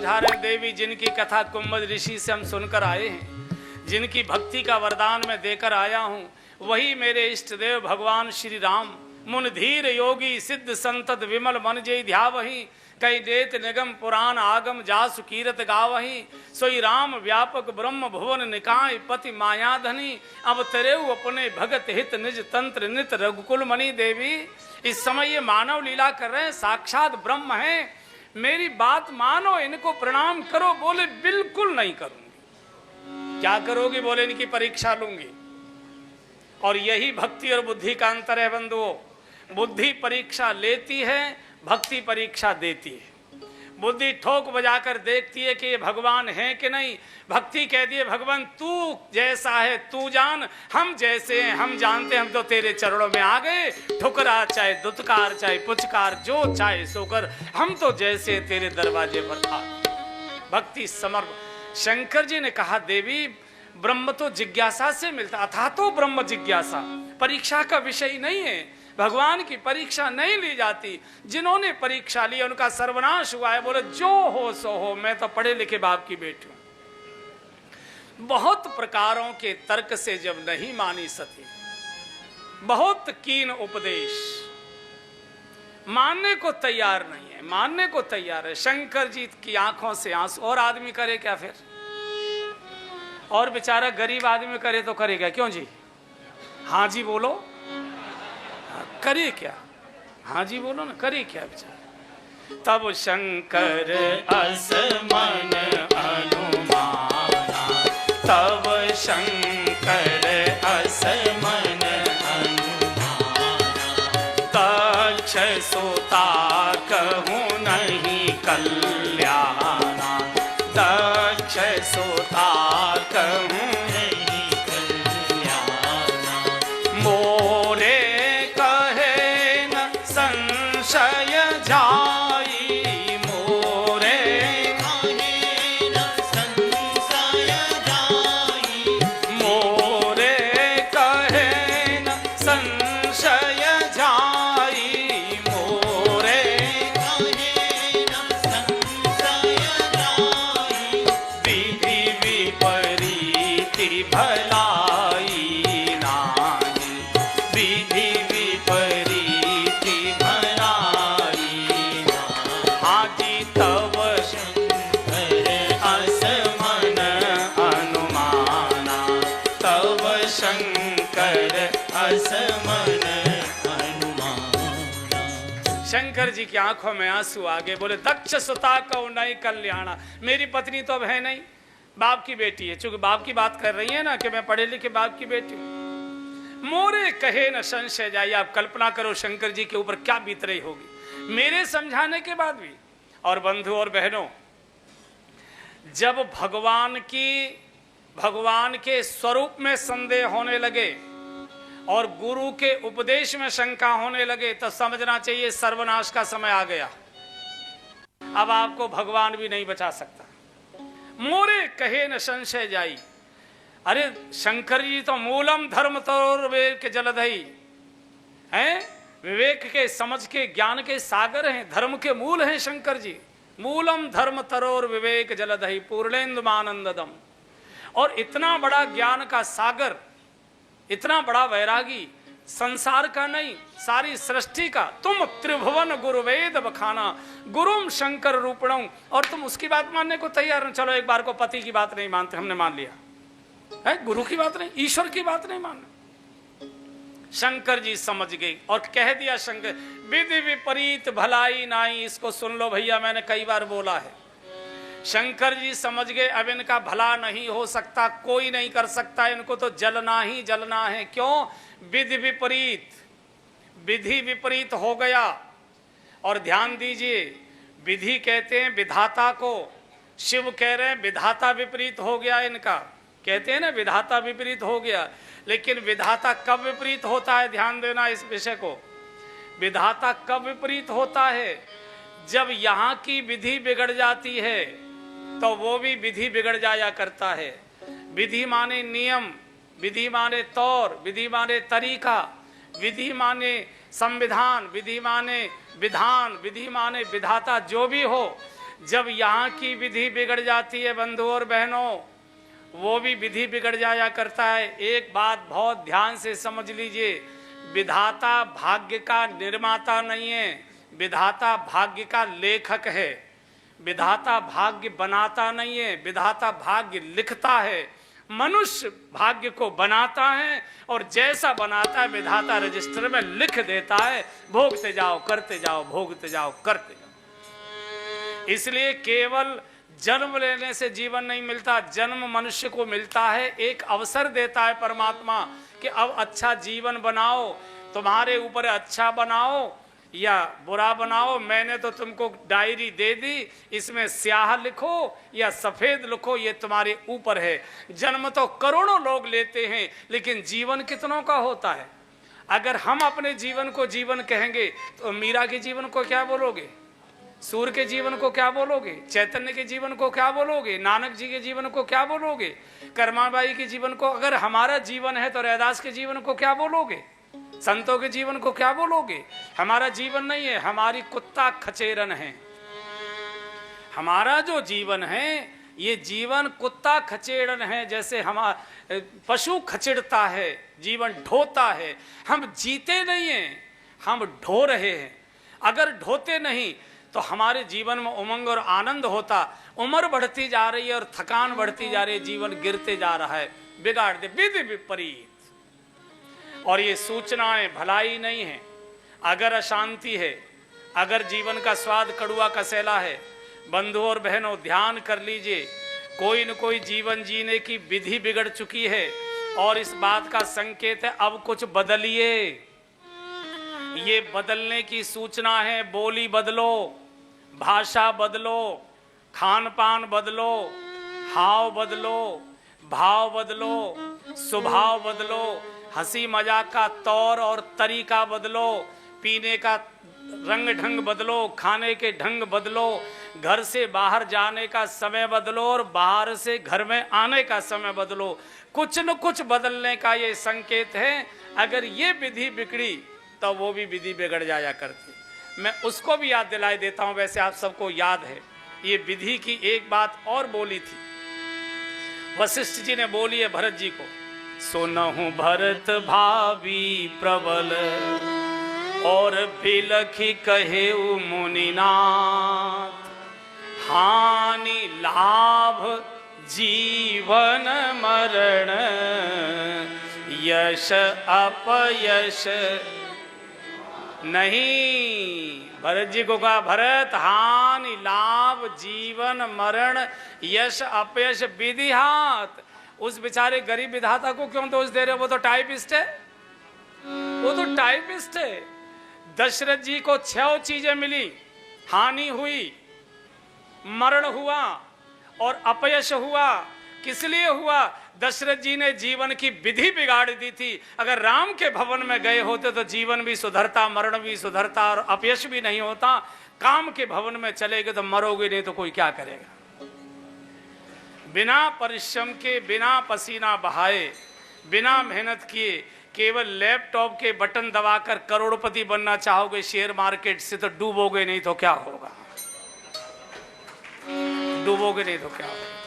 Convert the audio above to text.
समझा रहे हैं देवी, जिनकी कथा कुंभज ऋषि से हम सुनकर आए हैं, जिनकी भक्ति का वरदान मैं देकर आया हूँ, वही मेरे इष्ट देव भगवान श्री राम। मुन धीर योगी सिद्ध संतत विमल मन जय ध्यावही, कई देत निगम पुराण आगम जासु कीरत गावही। सोई राम व्यापक ब्रह्म भुवन निकाय पति मायाधनी, अब तेरेऊ अपने भगत हित निज तंत्र नित रघुकुल मणि देवी। इस समय ये मानव लीला कर रहे हैं, साक्षात ब्रह्म हैं, मेरी बात मानो, इनको प्रणाम करो। बोले बिल्कुल नहीं करूंगी। क्या करोगी? बोले इनकी परीक्षा लूंगी। और यही भक्ति और बुद्धि का अंतर है बंधुओं। बुद्धि परीक्षा लेती है, भक्ति परीक्षा देती है। बुद्धि ठोक बजाकर देखती है कि ये भगवान है कि नहीं। भक्ति कह दिए भगवान तू जैसा है तू जान, हम जैसे हैं हम जानते, हम तो तेरे चरणों में आ गए। ठुकरा चाहे दुत्कार चाहे पुचकार, जो चाहे सो कर, हम तो जैसे तेरे दरवाजे पर आ। भक्ति समर्पण। शंकर जी ने कहा देवी, ब्रह्म तो जिज्ञासा से मिलता, अथा तो ब्रह्म जिज्ञासा परीक्षा का विषय नहीं है। भगवान की परीक्षा नहीं ली जाती। जिन्होंने परीक्षा ली उनका सर्वनाश हुआ है। बोले जो हो सो हो, मैं तो पढ़े लिखे बाप की बेटी हूं। बहुत प्रकारों के तर्क से जब नहीं मानी सती, बहुत कीन उपदेश, मानने को तैयार नहीं है, मानने को तैयार है। शंकर जी की आंखों से आंसू। और आदमी करे क्या फिर? और बेचारा गरीब आदमी करे तो करेगा क्यों जी? हाँ जी बोलो, करे क्या? हाँ जी बोलो ना, करे क्या बेचारा? तब शंकर असमन अनुमाना, तब शंकर असमन अनुमाना, तक्ष सुता कहूँ नहीं कल्याणा, तक्ष सुता कहूँ नहीं कल्याणा, मोरे संशय जाई, मोरे कहे न संशय जाई, मोरे कहे न संशय जाई, मोरे कहे न संशय जाई, विधि विपरीति भलाई नाहि, विधि शंकर जी की आंखों में आंसू आ गए। बोले दक्ष सुता को नहीं कल्याणा, मेरी पत्नी तो अब है नहीं, बाप की बेटी है। चूंकि बाप की बात कर रही है ना कि मैं पढ़े लिखे बाप की बेटी हूं। मोरे कहे न संशय जाए। आप कल्पना करो शंकर जी के ऊपर क्या बीत रही होगी मेरे समझाने के बाद भी। और बंधु और बहनों, जब भगवान के स्वरूप में संदेह होने लगे और गुरु के उपदेश में शंका होने लगे, तो समझना चाहिए सर्वनाश का समय आ गया। अब आपको भगवान भी नहीं बचा सकता। मोरे कहे न संशय जाई। अरे शंकर जी तो मूलम धर्म तरोर विवेक जलधई हैं, विवेक के समझ के ज्ञान के सागर हैं, धर्म के मूल हैं शंकर जी। मूलम धर्म तरोर विवेक जलधई पूर्णेन्दुमानंददम। और इतना बड़ा ज्ञान का सागर, इतना बड़ा वैरागी, संसार का नहीं सारी सृष्टि का। तुम त्रिभुवन गुरु वेद बखाना, गुरुम शंकर रूपणम। और तुम उसकी बात मानने को तैयार न। चलो एक बार को पति की बात नहीं मानते, हमने मान लिया है, गुरु की बात नहीं, ईश्वर की बात नहीं मानना। शंकर जी समझ गई और कह दिया शंकर, विधि विपरीत भलाई नाई। इसको सुन लो भैया, मैंने कई बार बोला है। शंकर जी समझ गए अब इनका भला नहीं हो सकता, कोई नहीं कर सकता, इनको तो जलना ही जलना है। क्यों? विधि विपरीत, विधि विपरीत हो गया। और ध्यान दीजिए, विधि कहते हैं विधाता को, शिव कह रहे हैं विधाता विपरीत हो गया इनका। कहते हैं ना विधाता विपरीत हो गया, लेकिन विधाता कब विपरीत होता है? ध्यान देना इस विषय को। विधाता कब विपरीत होता है? जब यहाँ की विधि बिगड़ जाती है तो वो भी विधि बिगड़ जाया करता है। विधि माने नियम, विधि माने तौर, विधि माने तरीका, विधि माने संविधान, विधि माने विधान, विधि माने विधाता। जो भी हो, जब यहाँ की विधि बिगड़ जाती है बंधु और बहनों, वो भी विधि बिगड़ जाया करता है। एक बात बहुत ध्यान से समझ लीजिए, विधाता भाग्य का निर्माता नहीं है, विधाता भाग्य का लेखक है। विधाता भाग्य बनाता नहीं है, विधाता भाग्य लिखता है। मनुष्य भाग्य को बनाता है और जैसा बनाता है विधाता रजिस्टर में लिख देता है, भोगते जाओ करते जाओ, भोगते जाओ करते जाओ। इसलिए केवल जन्म लेने से जीवन नहीं मिलता, जन्म मनुष्य को मिलता है, एक अवसर देता है परमात्मा कि अब अच्छा जीवन बनाओ, तुम्हारे ऊपर अच्छा बनाओ या बुरा बनाओ। मैंने तो तुमको डायरी दे दी, इसमें स्याह लिखो या सफेद लिखो, ये तुम्हारे ऊपर है। जन्म तो करोड़ों लोग लेते हैं, लेकिन जीवन कितनों का होता है? अगर हम अपने जीवन को जीवन कहेंगे तो मीरा के जीवन को क्या बोलोगे? सूर्य के जीवन को क्या बोलोगे? चैतन्य के जीवन को क्या बोलोगे? नानक जी के जीवन को क्या बोलोगे? कर्माबाई के जीवन को? अगर हमारा जीवन है तो रैदास के जीवन को क्या बोलोगे? संतों के जीवन को क्या बोलोगे? हमारा जीवन नहीं है, हमारी कुत्ता खचेरन है। हमारा जो जीवन है ये जीवन कुत्ता खचेड़न है। जैसे हमारा पशु खचेड़ता है, जीवन ढोता है। हम जीते नहीं हैं, हम ढो रहे हैं। अगर ढोते नहीं तो हमारे जीवन में उमंग और आनंद होता। उम्र बढ़ती जा रही है और थकान बढ़ती जा रही है, जीवन गिरते जा रहा है, बिगाड़ दे विधि विपरीत। और ये सूचनाएं भलाई नहीं है। अगर अशांति है, अगर जीवन का स्वाद कड़ुआ कसैला है, बंधु और बहनों ध्यान कर लीजिए, कोई न कोई जीवन जीने की विधि बिगड़ चुकी है और इस बात का संकेत है अब कुछ बदलिए। ये बदलने की सूचना है। बोली बदलो, भाषा बदलो, खान पान बदलो, हाव बदलो, भाव बदलो, स्वभाव बदलो, हंसी मजाक का तौर और तरीका बदलो, पीने का रंग ढंग बदलो, खाने के ढंग बदलो, घर से बाहर जाने का समय बदलो और बाहर से घर में आने का समय बदलो। कुछ न कुछ बदलने का ये संकेत है। अगर ये विधि बिगड़ी तो वो भी विधि बिगड़ जाया करती। मैं उसको भी याद दिलाई देता हूं। वैसे आप सबको याद है ये विधि की एक बात और बोली थी, वशिष्ठ जी ने बोली है भरत जी को, सुनहु भरत भावी प्रबल और बिलखी कहे मुनिनाथ, हानि लाभ जीवन मरण, यश अपयश नहीं। भरत जी को कहा, भरत हानि लाभ जीवन मरण यश अपयश विधि हाथ। उस बेचारे गरीब विधाता को क्यों दोष दे रहे हो? वो तो टाइपिस्ट है, वो तो टाइपिस्ट है। दशरथ जी को 6 चीजें मिली, हानि हुई, मरण हुआ और अपयश हुआ। किस लिए हुआ? दशरथ जी ने जीवन की विधि बिगाड़ दी थी। अगर राम के भवन में गए होते तो जीवन भी सुधरता, मरण भी सुधरता और अपयश भी नहीं होता। काम के भवन में चले गए तो मरोगे नहीं तो कोई क्या करेगा? बिना परिश्रम के, बिना पसीना बहाए, बिना मेहनत किए, केवल लैपटॉप के बटन दबाकर करोड़पति बनना चाहोगे शेयर मार्केट से तो डूबोगे नहीं तो क्या होगा? डूबोगे नहीं तो क्या होगा?